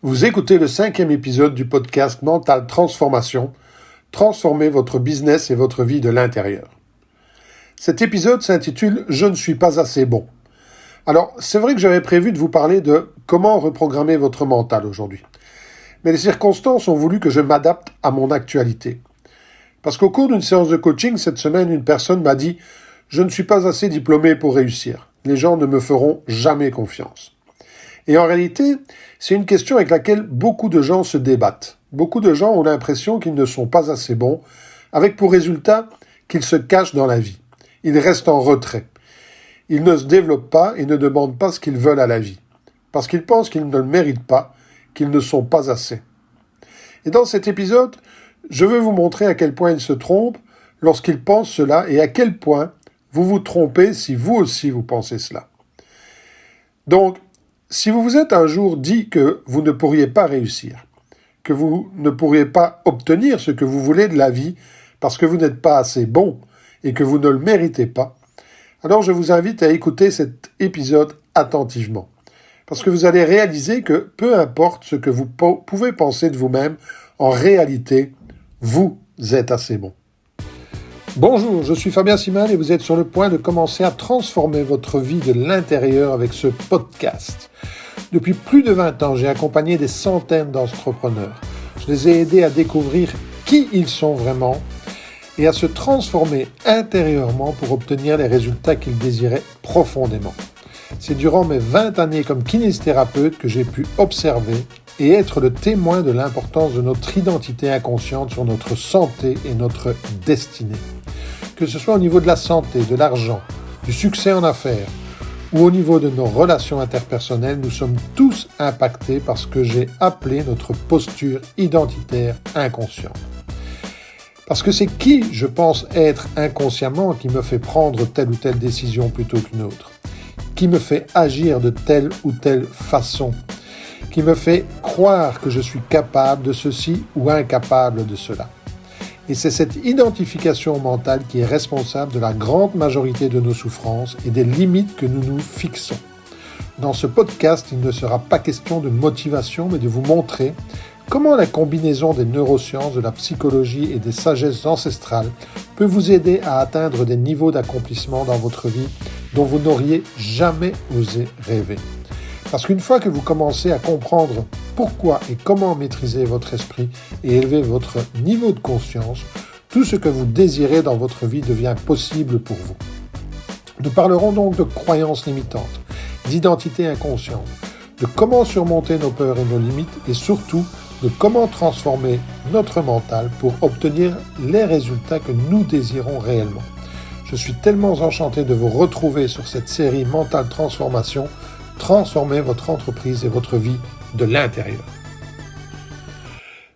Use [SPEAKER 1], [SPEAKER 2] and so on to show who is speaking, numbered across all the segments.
[SPEAKER 1] Vous écoutez le 5e épisode du podcast Mental Transformation. Transformez votre business et votre vie de l'intérieur. Cet épisode s'intitule « Je ne suis pas assez bon ». Alors, c'est vrai que j'avais prévu de vous parler de comment reprogrammer votre mental aujourd'hui. Mais les circonstances ont voulu que je m'adapte à mon actualité. Parce qu'au cours d'une séance de coaching, cette semaine, une personne m'a dit « Je ne suis pas assez diplômé pour réussir. Les gens ne me feront jamais confiance. » Et en réalité, c'est une question avec laquelle beaucoup de gens se débattent. Beaucoup de gens ont l'impression qu'ils ne sont pas assez bons, avec pour résultat qu'ils se cachent dans la vie. Ils restent en retrait. Ils ne se développent pas et ne demandent pas ce qu'ils veulent à la vie, parce qu'ils pensent qu'ils ne le méritent pas, qu'ils ne sont pas assez. Et dans cet épisode, je veux vous montrer à quel point ils se trompent lorsqu'ils pensent cela et à quel point vous vous trompez si vous aussi vous pensez cela. Donc, si vous vous êtes un jour dit que vous ne pourriez pas réussir, que vous ne pourriez pas obtenir ce que vous voulez de la vie parce que vous n'êtes pas assez bon et que vous ne le méritez pas, alors je vous invite à écouter cet épisode attentivement. Parce que vous allez réaliser que peu importe ce que vous pouvez penser de vous-même, en réalité, vous êtes assez bon. Bonjour, je suis Fabien Simal et vous êtes sur le point de commencer à transformer votre vie de l'intérieur avec ce podcast. Depuis plus de 20 ans, j'ai accompagné des centaines d'entrepreneurs. Je les ai aidés à découvrir qui ils sont vraiment et à se transformer intérieurement pour obtenir les résultats qu'ils désiraient profondément. C'est durant mes 20 années comme kinésithérapeute que j'ai pu observer et être le témoin de l'importance de notre identité inconsciente sur notre santé et notre destinée. Que ce soit au niveau de la santé, de l'argent, du succès en affaires ou au niveau de nos relations interpersonnelles, nous sommes tous impactés par ce que j'ai appelé notre posture identitaire inconsciente. Parce que c'est qui je pense être inconsciemment qui me fait prendre telle ou telle décision plutôt qu'une autre, qui me fait agir de telle ou telle façon, qui me fait croire que je suis capable de ceci ou incapable de cela. Et c'est cette identification mentale qui est responsable de la grande majorité de nos souffrances et des limites que nous nous fixons. Dans ce podcast, il ne sera pas question de motivation, mais de vous montrer comment la combinaison des neurosciences, de la psychologie et des sagesses ancestrales peut vous aider à atteindre des niveaux d'accomplissement dans votre vie dont vous n'auriez jamais osé rêver. Parce qu'une fois que vous commencez à comprendre pourquoi et comment maîtriser votre esprit et élever votre niveau de conscience, tout ce que vous désirez dans votre vie devient possible pour vous. Nous parlerons donc de croyances limitantes, d'identité inconsciente, de comment surmonter nos peurs et nos limites et surtout de comment transformer notre mental pour obtenir les résultats que nous désirons réellement. Je suis tellement enchanté de vous retrouver sur cette série Mental Transformation. Transformez votre entreprise et votre vie de l'intérieur.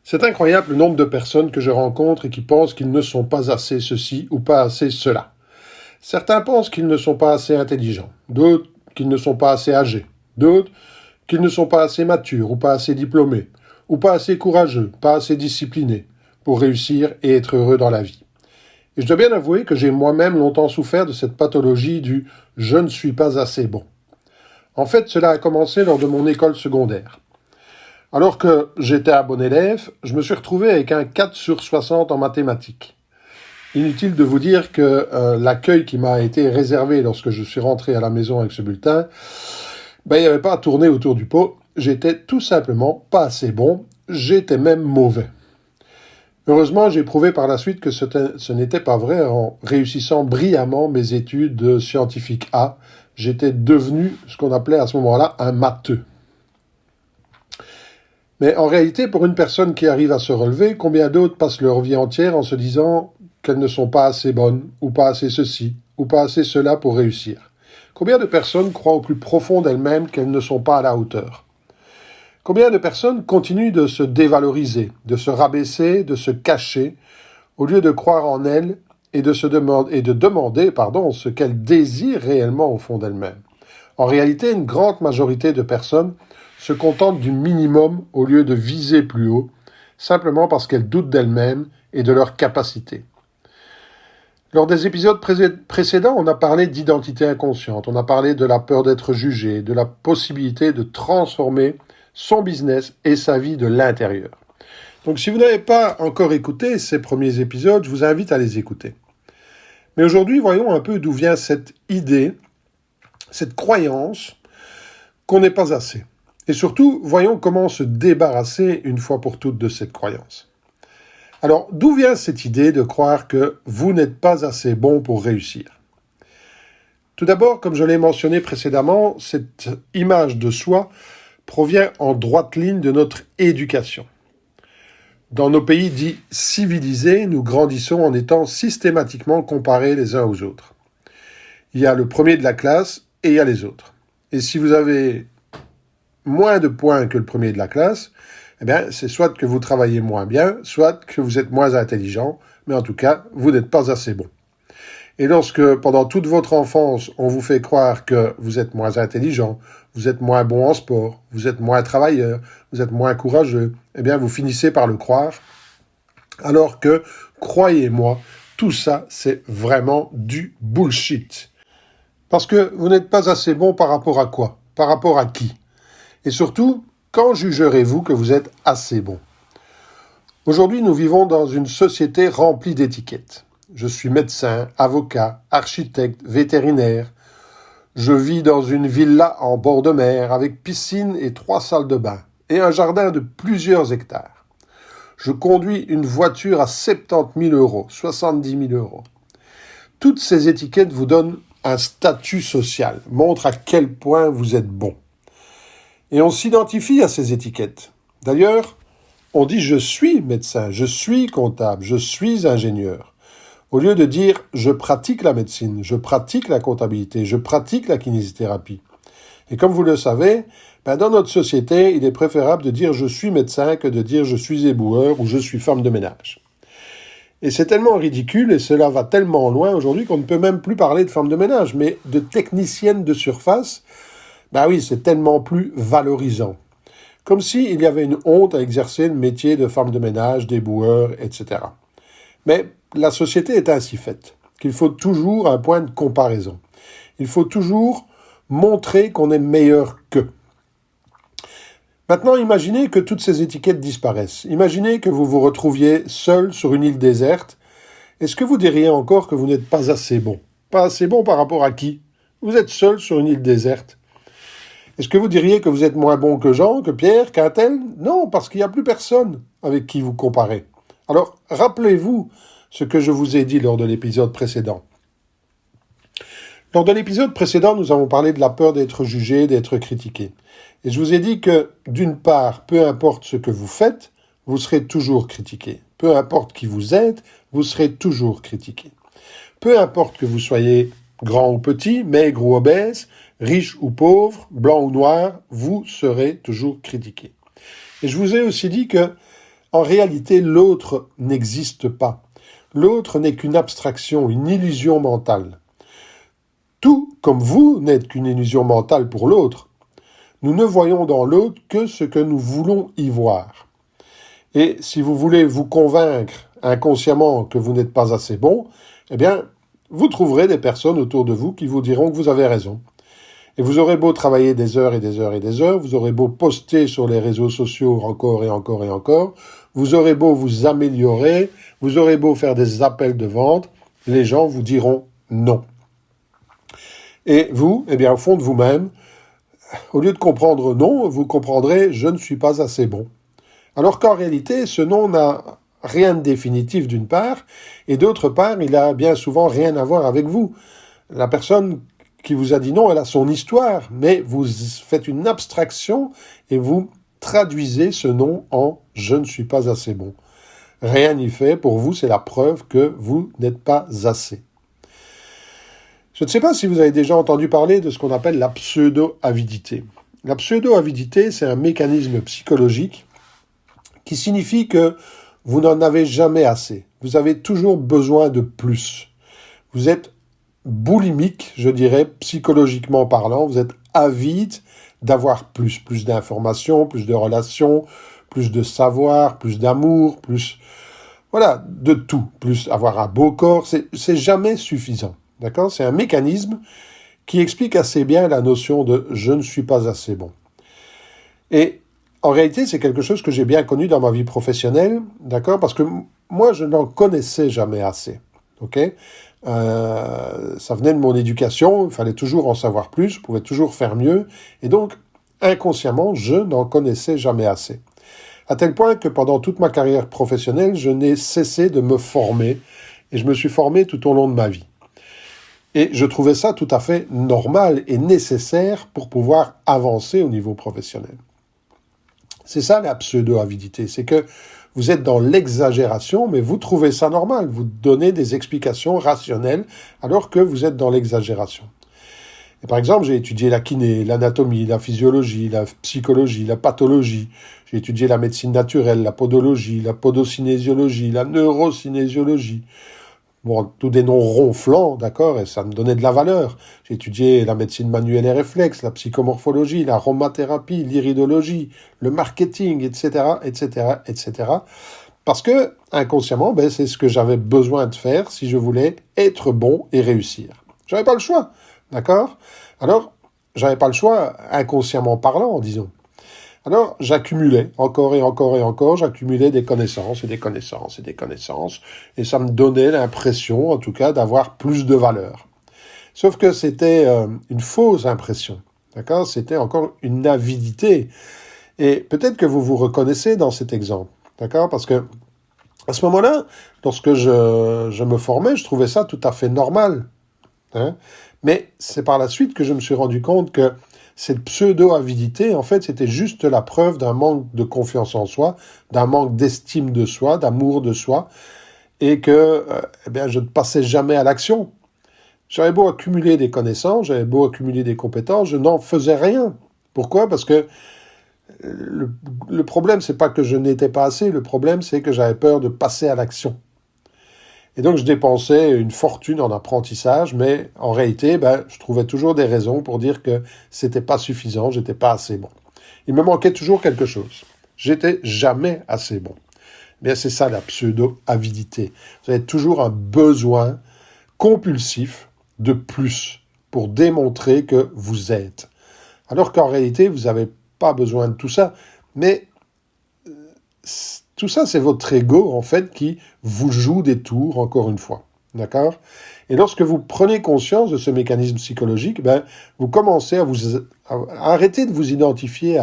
[SPEAKER 1] C'est incroyable le nombre de personnes que je rencontre et qui pensent qu'ils ne sont pas assez ceci ou pas assez cela. Certains pensent qu'ils ne sont pas assez intelligents, d'autres qu'ils ne sont pas assez âgés, d'autres qu'ils ne sont pas assez matures ou pas assez diplômés, ou pas assez courageux, pas assez disciplinés pour réussir et être heureux dans la vie. Et je dois bien avouer que j'ai moi-même longtemps souffert de cette pathologie du « je ne suis pas assez bon ». En fait, cela a commencé lors de mon école secondaire. Alors que j'étais un bon élève, je me suis retrouvé avec un 4 sur 60 en mathématiques. Inutile de vous dire que l'accueil qui m'a été réservé lorsque je suis rentré à la maison avec ce bulletin, il n'y avait pas à tourner autour du pot. J'étais tout simplement pas assez bon, j'étais même mauvais. Heureusement, j'ai prouvé par la suite que ce n'était pas vrai en réussissant brillamment mes études de scientifique A. J'étais devenu ce qu'on appelait à ce moment-là un matheux. Mais en réalité, pour une personne qui arrive à se relever, combien d'autres passent leur vie entière en se disant qu'elles ne sont pas assez bonnes, ou pas assez ceci, ou pas assez cela pour réussir? Combien de personnes croient au plus profond d'elles-mêmes qu'elles ne sont pas à la hauteur? Combien de personnes continuent de se dévaloriser, de se rabaisser, de se cacher, au lieu de croire en elles et de demander ce qu'elles désirent réellement au fond d'elles-mêmes? En réalité, une grande majorité de personnes se contentent du minimum au lieu de viser plus haut, simplement parce qu'elles doutent d'elles-mêmes et de leurs capacités. Lors des épisodes précédents, on a parlé d'identité inconsciente, on a parlé de la peur d'être jugé, de la possibilité de transformer son business et sa vie de l'intérieur. Donc si vous n'avez pas encore écouté ces premiers épisodes, je vous invite à les écouter. Mais aujourd'hui, voyons un peu d'où vient cette idée, cette croyance qu'on n'est pas assez. Et surtout, voyons comment se débarrasser une fois pour toutes de cette croyance. Alors, d'où vient cette idée de croire que vous n'êtes pas assez bon pour réussir ? Tout d'abord, comme je l'ai mentionné précédemment, cette image de soi provient en droite ligne de notre éducation. Dans nos pays dits civilisés, nous grandissons en étant systématiquement comparés les uns aux autres. Il y a le premier de la classe et il y a les autres. Et si vous avez moins de points que le premier de la classe, eh bien, c'est soit que vous travaillez moins bien, soit que vous êtes moins intelligent, mais en tout cas, vous n'êtes pas assez bon. Et lorsque, pendant toute votre enfance, on vous fait croire que vous êtes moins intelligent, vous êtes moins bon en sport, vous êtes moins travailleur, vous êtes moins courageux, eh bien, vous finissez par le croire. Alors que, croyez-moi, tout ça, c'est vraiment du bullshit. Parce que vous n'êtes pas assez bon par rapport à quoi ? Par rapport à qui ? Et surtout, quand jugerez-vous que vous êtes assez bon ? Aujourd'hui, nous vivons dans une société remplie d'étiquettes. Je suis médecin, avocat, architecte, vétérinaire. Je vis dans une villa en bord de mer avec piscine et 3 salles de bain et un jardin de plusieurs hectares. Je conduis une voiture à 70 000 euros, 70 000 euros. Toutes ces étiquettes vous donnent un statut social, montrent à quel point vous êtes bon. Et on s'identifie à ces étiquettes. D'ailleurs, on dit « je suis médecin, je suis comptable, je suis ingénieur ». Au lieu de dire « je pratique la médecine, je pratique la comptabilité, je pratique la kinésithérapie ». Et comme vous le savez, dans notre société, il est préférable de dire « je suis médecin » que de dire « je suis éboueur » ou « je suis femme de ménage ». Et c'est tellement ridicule et cela va tellement loin aujourd'hui qu'on ne peut même plus parler de femme de ménage, mais de technicienne de surface, oui, c'est tellement plus valorisant. Comme s'il y avait une honte à exercer le métier de femme de ménage, d'éboueur, etc. Mais la société est ainsi faite, qu'il faut toujours un point de comparaison. Il faut toujours montrer qu'on est meilleur qu'eux. Maintenant, imaginez que toutes ces étiquettes disparaissent. Imaginez que vous vous retrouviez seul sur une île déserte. Est-ce que vous diriez encore que vous n'êtes pas assez bon ? Pas assez bon par rapport à qui ? Vous êtes seul sur une île déserte. Est-ce que vous diriez que vous êtes moins bon que Jean, que Pierre, qu'un tel ? Non, parce qu'il n'y a plus personne avec qui vous comparez. Alors, rappelez-vous ce que je vous ai dit lors de l'épisode précédent. Lors de l'épisode précédent, nous avons parlé de la peur d'être jugé, d'être critiqué. Et je vous ai dit que, d'une part, peu importe ce que vous faites, vous serez toujours critiqué. Peu importe qui vous êtes, vous serez toujours critiqué. Peu importe que vous soyez grand ou petit, maigre ou obèse, riche ou pauvre, blanc ou noir, vous serez toujours critiqué. Et je vous ai aussi dit que, en réalité, l'autre n'existe pas. L'autre n'est qu'une abstraction, une illusion mentale. Tout comme vous n'êtes qu'une illusion mentale pour l'autre, nous ne voyons dans l'autre que ce que nous voulons y voir. Et si vous voulez vous convaincre inconsciemment que vous n'êtes pas assez bon, eh bien, vous trouverez des personnes autour de vous qui vous diront que vous avez raison. Et vous aurez beau travailler des heures et des heures et des heures, vous aurez beau poster sur les réseaux sociaux encore et encore et encore, vous aurez beau vous améliorer, vous aurez beau faire des appels de vente, les gens vous diront non. Et vous, eh bien, au fond de vous-même, au lieu de comprendre non, vous comprendrez « je ne suis pas assez bon ». Alors qu'en réalité, ce non n'a rien de définitif d'une part, et d'autre part, il a bien souvent rien à voir avec vous. La personne qui vous a dit non, elle a son histoire, mais vous faites une abstraction et vous traduisez ce non en « je ne suis pas assez bon ». Rien n'y fait, pour vous, c'est la preuve que vous n'êtes pas assez. Je ne sais pas si vous avez déjà entendu parler de ce qu'on appelle la pseudo-avidité. La pseudo-avidité, c'est un mécanisme psychologique qui signifie que vous n'en avez jamais assez. Vous avez toujours besoin de plus. Vous êtes boulimique, je dirais, psychologiquement parlant. Vous êtes avide d'avoir plus d'informations, plus de relations, plus de savoir, plus d'amour, plus, voilà, de tout. Plus avoir un beau corps, c'est jamais suffisant. D'accord ? C'est un mécanisme qui explique assez bien la notion de « je ne suis pas assez bon ». Et en réalité, c'est quelque chose que j'ai bien connu dans ma vie professionnelle, d'accord? Parce que moi, je n'en connaissais jamais assez, ok? Ça venait de mon éducation, il fallait toujours en savoir plus, je pouvais toujours faire mieux, et donc, inconsciemment, je n'en connaissais jamais assez. À tel point que pendant toute ma carrière professionnelle, je n'ai cessé de me former, et je me suis formé tout au long de ma vie. Et je trouvais ça tout à fait normal et nécessaire pour pouvoir avancer au niveau professionnel. C'est ça la pseudo-avidité, c'est que vous êtes dans l'exagération, mais vous trouvez ça normal, vous donnez des explications rationnelles alors que vous êtes dans l'exagération. Et par exemple, j'ai étudié la kiné, l'anatomie, la physiologie, la psychologie, la pathologie, j'ai étudié la médecine naturelle, la podologie, la podocinésiologie, la neurocinésiologie. Bon, tous des noms ronflants, d'accord, et ça me donnait de la valeur. J'ai étudié la médecine manuelle et réflexe, la psychomorphologie, l'aromathérapie, l'iridologie, le marketing, etc., etc., etc. Parce que, inconsciemment, c'est ce que j'avais besoin de faire si je voulais être bon et réussir. J'avais pas le choix, d'accord? Alors, j'avais pas le choix, inconsciemment parlant, disons. Alors, j'accumulais, encore et encore et encore, j'accumulais des connaissances et des connaissances et des connaissances, et ça me donnait l'impression, en tout cas, d'avoir plus de valeur. Sauf que c'était une fausse impression, d'accord? C'était encore une avidité. Et peut-être que vous vous reconnaissez dans cet exemple, d'accord? Parce que, à ce moment-là, lorsque je me formais, je trouvais ça tout à fait normal, hein? Mais c'est par la suite que je me suis rendu compte que cette pseudo-avidité, en fait, c'était juste la preuve d'un manque de confiance en soi, d'un manque d'estime de soi, d'amour de soi, et que je ne passais jamais à l'action. J'avais beau accumuler des connaissances, j'avais beau accumuler des compétences, je n'en faisais rien. Pourquoi? Parce que le problème, c'est pas que je n'étais pas assez, le problème, c'est que j'avais peur de passer à l'action. Et donc, je dépensais une fortune en apprentissage, mais en réalité, je trouvais toujours des raisons pour dire que c'était pas suffisant, j'étais pas assez bon. Il me manquait toujours quelque chose. J'étais jamais assez bon. Bien, c'est ça la pseudo-avidité. Vous avez toujours un besoin compulsif de plus pour démontrer que vous êtes. Alors qu'en réalité, vous n'avez pas besoin de tout ça, mais tout ça, c'est votre ego, en fait, qui vous joue des tours, encore une fois. D'accord? Et lorsque vous prenez conscience de ce mécanisme psychologique, vous commencez à arrêter de vous identifier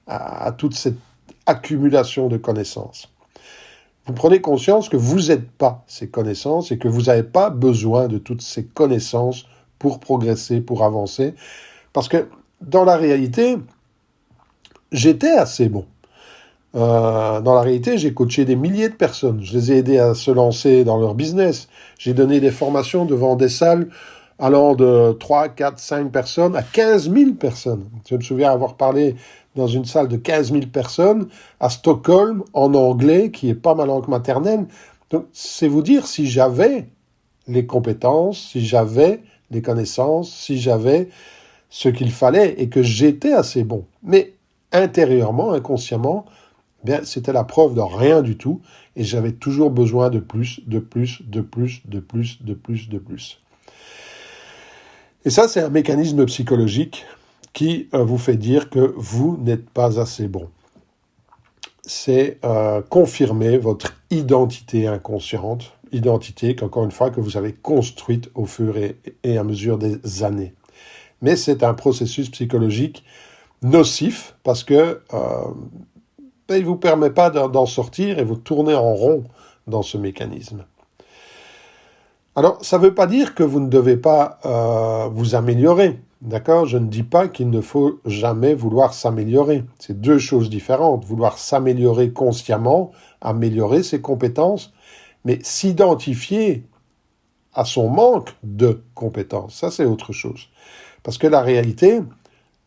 [SPEAKER 1] à toute cette accumulation de connaissances. Vous prenez conscience que vous n'êtes pas ces connaissances et que vous n'avez pas besoin de toutes ces connaissances pour progresser, pour avancer. Parce que, dans la réalité, j'étais assez bon. Dans la réalité, j'ai coaché des milliers de personnes. Je les ai aidés à se lancer dans leur business. J'ai donné des formations devant des salles allant de 3, 4, 5 personnes à 15 000 personnes. Je me souviens avoir parlé dans une salle de 15 000 personnes à Stockholm, en anglais, qui n'est pas ma langue maternelle. Donc, c'est vous dire si j'avais les compétences, si j'avais les connaissances, si j'avais ce qu'il fallait et que j'étais assez bon. Mais intérieurement, inconsciemment, c'était la preuve de rien du tout, et j'avais toujours besoin de plus, de plus, de plus, de plus, de plus, de plus. Et ça, c'est un mécanisme psychologique qui vous fait dire que vous n'êtes pas assez bon. C'est confirmer votre identité inconsciente, identité qu'encore une fois, que vous avez construite au fur et à mesure des années. Mais c'est un processus psychologique nocif parce que il ne vous permet pas d'en sortir et vous tournez en rond dans ce mécanisme. Alors, ça ne veut pas dire que vous ne devez pas vous améliorer, d'accord? Je ne dis pas qu'il ne faut jamais vouloir s'améliorer. C'est deux choses différentes. Vouloir s'améliorer consciemment, améliorer ses compétences, mais s'identifier à son manque de compétences, ça c'est autre chose. Parce que la réalité,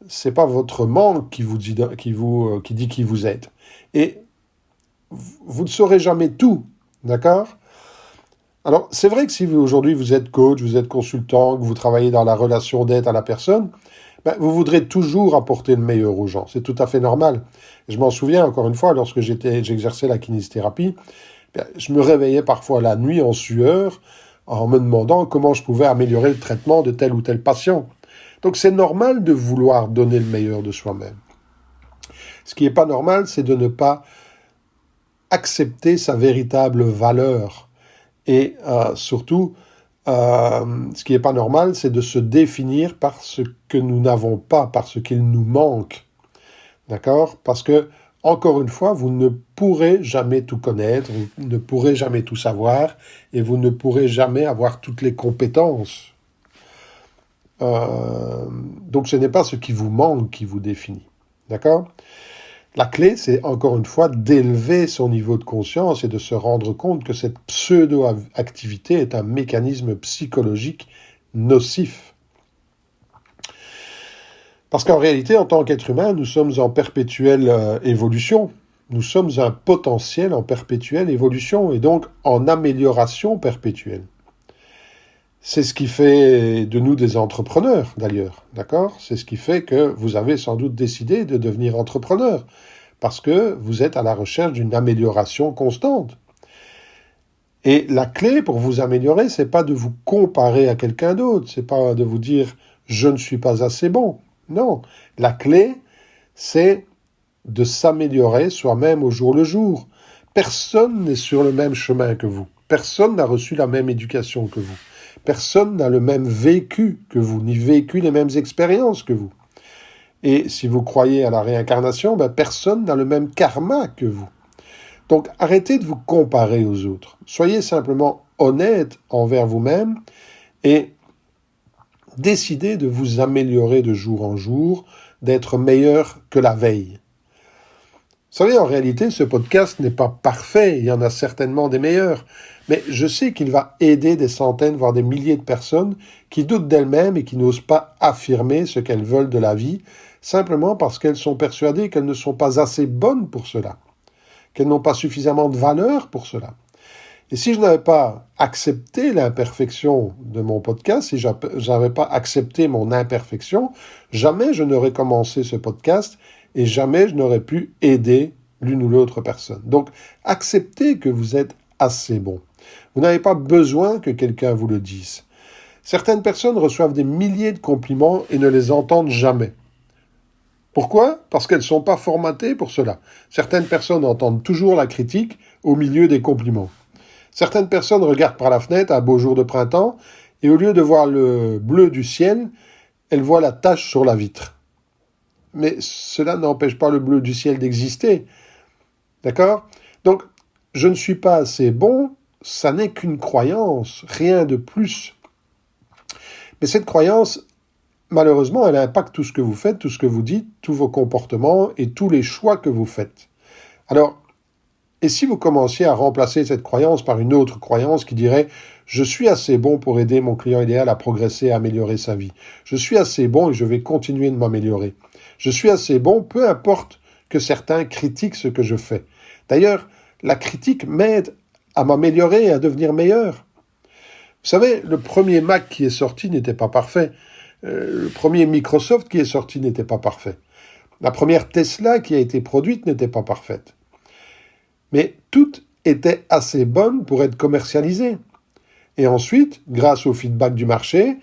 [SPEAKER 1] c'est pas votre manque qui dit qui vous êtes. Et vous ne saurez jamais tout, d'accord? Alors, c'est vrai que si aujourd'hui vous êtes coach, vous êtes consultant, que vous travaillez dans la relation d'aide à la personne, vous voudrez toujours apporter le meilleur aux gens. C'est tout à fait normal. Et je m'en souviens, encore une fois, lorsque j'exerçais la kinésithérapie, je me réveillais parfois la nuit en sueur en me demandant comment je pouvais améliorer le traitement de tel ou tel patient. Donc c'est normal de vouloir donner le meilleur de soi-même. Ce qui n'est pas normal, c'est de ne pas accepter sa véritable valeur. Et surtout, ce qui n'est pas normal, c'est de se définir par ce que nous n'avons pas, par ce qu'il nous manque. D'accord ? Parce que, encore une fois, vous ne pourrez jamais tout connaître, vous ne pourrez jamais tout savoir, et vous ne pourrez jamais avoir toutes les compétences. Donc ce n'est pas ce qui vous manque qui vous définit. D'accord ? La clé, c'est encore une fois d'élever son niveau de conscience et de se rendre compte que cette pseudo-activité est un mécanisme psychologique nocif. Parce qu'en réalité, en tant qu'être humain, nous sommes en perpétuelle évolution. Nous sommes un potentiel en perpétuelle évolution et donc en amélioration perpétuelle. C'est ce qui fait de nous des entrepreneurs, d'ailleurs, d'accord ? C'est ce qui fait que vous avez sans doute décidé de devenir entrepreneur, parce que vous êtes à la recherche d'une amélioration constante. Et la clé pour vous améliorer, c'est pas de vous comparer à quelqu'un d'autre, c'est pas de vous dire « je ne suis pas assez bon ». Non, la clé, c'est de s'améliorer soi-même au jour le jour. Personne n'est sur le même chemin que vous. Personne n'a reçu la même éducation que vous. Personne n'a le même vécu que vous, ni vécu les mêmes expériences que vous. Et si vous croyez à la réincarnation, personne n'a le même karma que vous. Donc arrêtez de vous comparer aux autres. Soyez simplement honnête envers vous-même et décidez de vous améliorer de jour en jour, d'être meilleur que la veille. Vous savez, en réalité, ce podcast n'est pas parfait, il y en a certainement des meilleurs, mais je sais qu'il va aider des centaines, voire des milliers de personnes qui doutent d'elles-mêmes et qui n'osent pas affirmer ce qu'elles veulent de la vie, simplement parce qu'elles sont persuadées qu'elles ne sont pas assez bonnes pour cela, qu'elles n'ont pas suffisamment de valeur pour cela. Et si je n'avais pas accepté l'imperfection de mon podcast, si je n'avais pas accepté mon imperfection, jamais je n'aurais commencé ce podcast et jamais je n'aurais pu aider l'une ou l'autre personne. Donc, acceptez que vous êtes assez bon. Vous n'avez pas besoin que quelqu'un vous le dise. Certaines personnes reçoivent des milliers de compliments et ne les entendent jamais. Pourquoi ? Parce qu'elles ne sont pas formatées pour cela. Certaines personnes entendent toujours la critique au milieu des compliments. Certaines personnes regardent par la fenêtre un beau jour de printemps et au lieu de voir le bleu du ciel, elles voient la tache sur la vitre. Mais cela n'empêche pas le bleu du ciel d'exister. D'accord ? Donc, je ne suis pas assez bon, ça n'est qu'une croyance, rien de plus. Mais cette croyance, malheureusement, elle impacte tout ce que vous faites, tout ce que vous dites, tous vos comportements et tous les choix que vous faites. Alors, et si vous commenciez à remplacer cette croyance par une autre croyance qui dirait « Je suis assez bon pour aider mon client idéal à progresser et à améliorer sa vie. Je suis assez bon et je vais continuer de m'améliorer. Je suis assez bon, peu importe que certains critiquent ce que je fais. D'ailleurs, la critique m'aide à m'améliorer et à devenir meilleur. » Vous savez, le premier Mac qui est sorti n'était pas parfait. Le premier Microsoft qui est sorti n'était pas parfait. La première Tesla qui a été produite n'était pas parfaite. Mais toutes étaient assez bonnes pour être commercialisées. Et ensuite, grâce au feedback du marché,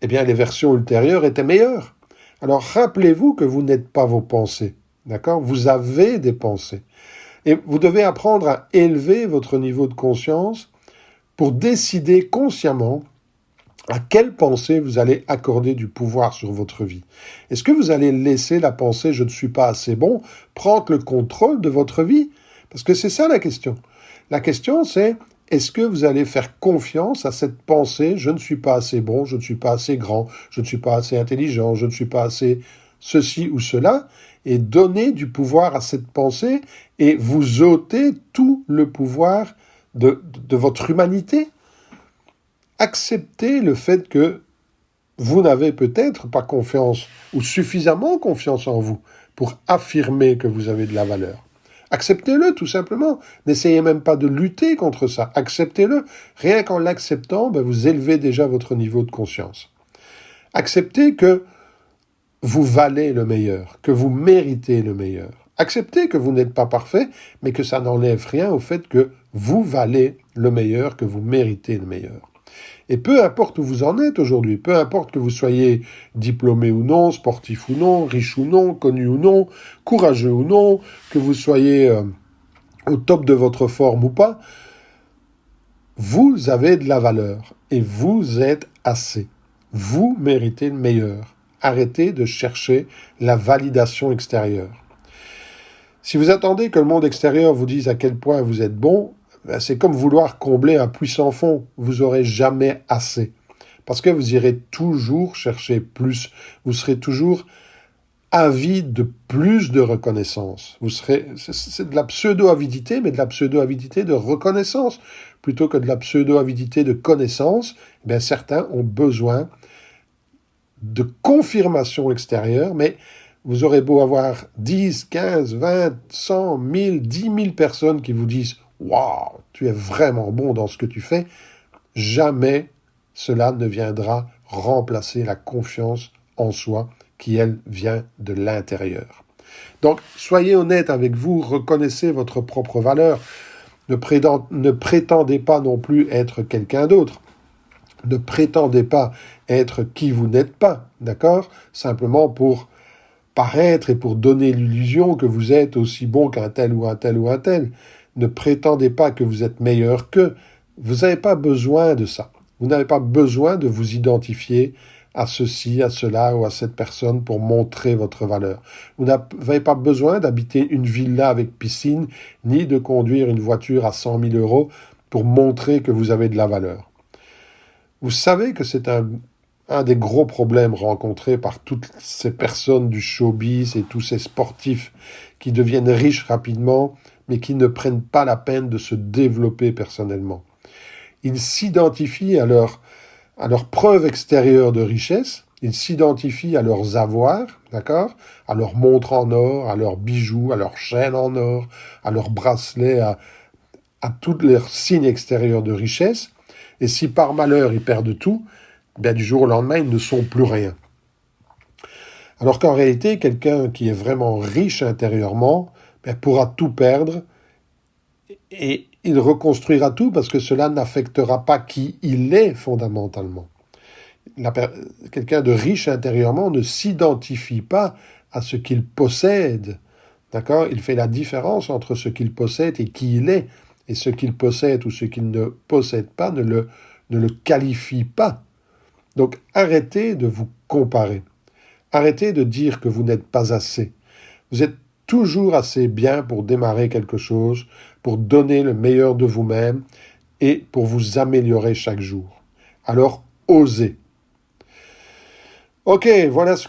[SPEAKER 1] les versions ultérieures étaient meilleures. Alors rappelez-vous que vous n'êtes pas vos pensées, d'accord ? Vous avez des pensées. Et vous devez apprendre à élever votre niveau de conscience pour décider consciemment à quelle pensée vous allez accorder du pouvoir sur votre vie. Est-ce que vous allez laisser la pensée « je ne suis pas assez bon » prendre le contrôle de votre vie ? Parce que c'est ça la question. La question c'est, est-ce que vous allez faire confiance à cette pensée « je ne suis pas assez bon, je ne suis pas assez grand, je ne suis pas assez intelligent, je ne suis pas assez ceci ou cela » et donner du pouvoir à cette pensée et vous ôter tout le pouvoir de votre humanité. Acceptez le fait que vous n'avez peut-être pas confiance ou suffisamment confiance en vous pour affirmer que vous avez de la valeur. Acceptez-le, tout simplement. N'essayez même pas de lutter contre ça. Acceptez-le. Rien qu'en l'acceptant, vous élevez déjà votre niveau de conscience. Acceptez que vous valez le meilleur, que vous méritez le meilleur. Acceptez que vous n'êtes pas parfait, mais que ça n'enlève rien au fait que vous valez le meilleur, que vous méritez le meilleur. Et peu importe où vous en êtes aujourd'hui, peu importe que vous soyez diplômé ou non, sportif ou non, riche ou non, connu ou non, courageux ou non, que vous soyez au top de votre forme ou pas, vous avez de la valeur et vous êtes assez. Vous méritez le meilleur. Arrêtez de chercher la validation extérieure. Si vous attendez que le monde extérieur vous dise à quel point vous êtes bon, c'est comme vouloir combler un puits sans fond. Vous n'aurez jamais assez. Parce que vous irez toujours chercher plus. Vous serez toujours avide de plus de reconnaissance. C'est de la pseudo-avidité, mais de la pseudo-avidité de reconnaissance. Plutôt que de la pseudo-avidité de connaissance, certains ont besoin de confirmation extérieure, mais vous aurez beau avoir 10, 15, 20, 100, 1000, 10 000 personnes qui vous disent « Waouh, tu es vraiment bon dans ce que tu fais », jamais cela ne viendra remplacer la confiance en soi qui, elle, vient de l'intérieur. Donc, soyez honnête avec vous, reconnaissez votre propre valeur, ne prétendez pas non plus être quelqu'un d'autre. Ne prétendez pas être qui vous n'êtes pas, d'accord ? Simplement pour paraître et pour donner l'illusion que vous êtes aussi bon qu'un tel ou un tel ou un tel. Ne prétendez pas que vous êtes meilleur qu'eux. Vous n'avez pas besoin de ça. Vous n'avez pas besoin de vous identifier à ceci, à cela ou à cette personne pour montrer votre valeur. Vous n'avez pas besoin d'habiter une villa avec piscine, ni de conduire une voiture à 100 000 € pour montrer que vous avez de la valeur. Vous savez que c'est un des gros problèmes rencontrés par toutes ces personnes du showbiz et tous ces sportifs qui deviennent riches rapidement, mais qui ne prennent pas la peine de se développer personnellement. Ils s'identifient à leur preuve extérieure de richesse, ils s'identifient à leurs avoirs, d'accord ? À leurs montres en or, à leurs bijoux, à leurs chaînes en or, à leurs bracelets, à tous leurs signes extérieurs de richesse. Et si par malheur ils perdent tout, du jour au lendemain, ils ne sont plus rien. Alors qu'en réalité, quelqu'un qui est vraiment riche intérieurement pourra tout perdre et il reconstruira tout parce que cela n'affectera pas qui il est fondamentalement. Quelqu'un de riche intérieurement ne s'identifie pas à ce qu'il possède. D'accord ? Il fait la différence entre ce qu'il possède et qui il est. Et ce qu'il possède ou ce qu'il ne possède pas ne le qualifie pas. Donc arrêtez de vous comparer. Arrêtez de dire que vous n'êtes pas assez. Vous êtes toujours assez bien pour démarrer quelque chose, pour donner le meilleur de vous-même et pour vous améliorer chaque jour. Alors osez. Ok, voilà ce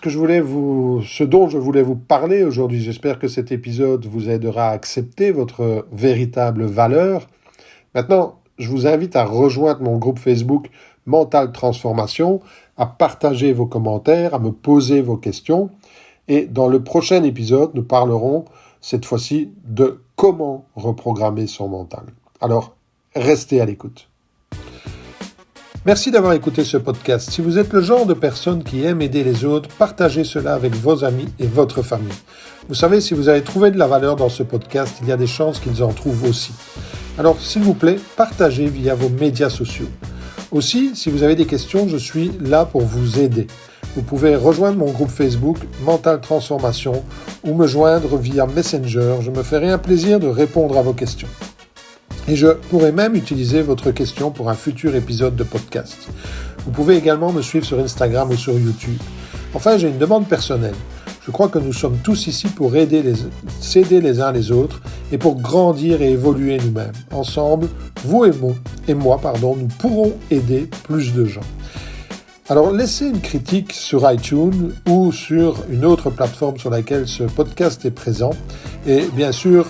[SPEAKER 1] dont je voulais vous parler aujourd'hui. J'espère que cet épisode vous aidera à accepter votre véritable valeur. Maintenant, je vous invite à rejoindre mon groupe Facebook Mental Transformation, à partager vos commentaires, à me poser vos questions. Et dans le prochain épisode, nous parlerons cette fois-ci de comment reprogrammer son mental. Alors, restez à l'écoute. Merci d'avoir écouté ce podcast. Si vous êtes le genre de personne qui aime aider les autres, partagez cela avec vos amis et votre famille. Vous savez, si vous avez trouvé de la valeur dans ce podcast, il y a des chances qu'ils en trouvent aussi. Alors, s'il vous plaît, partagez via vos médias sociaux. Aussi, si vous avez des questions, je suis là pour vous aider. Vous pouvez rejoindre mon groupe Facebook Mental Transformation ou me joindre via Messenger. Je me ferai un plaisir de répondre à vos questions. Et je pourrais même utiliser votre question pour un futur épisode de podcast. Vous pouvez également me suivre sur Instagram ou sur YouTube. Enfin, j'ai une demande personnelle. Je crois que nous sommes tous ici pour s'aider les uns les autres et pour grandir et évoluer nous-mêmes. Ensemble, vous et moi, nous pourrons aider plus de gens. Alors, laissez une critique sur iTunes ou sur une autre plateforme sur laquelle ce podcast est présent. Et bien sûr,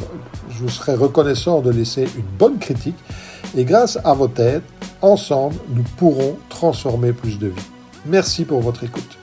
[SPEAKER 1] je vous serai reconnaissant de laisser une bonne critique. Et grâce à votre aide, ensemble, nous pourrons transformer plus de vies. Merci pour votre écoute.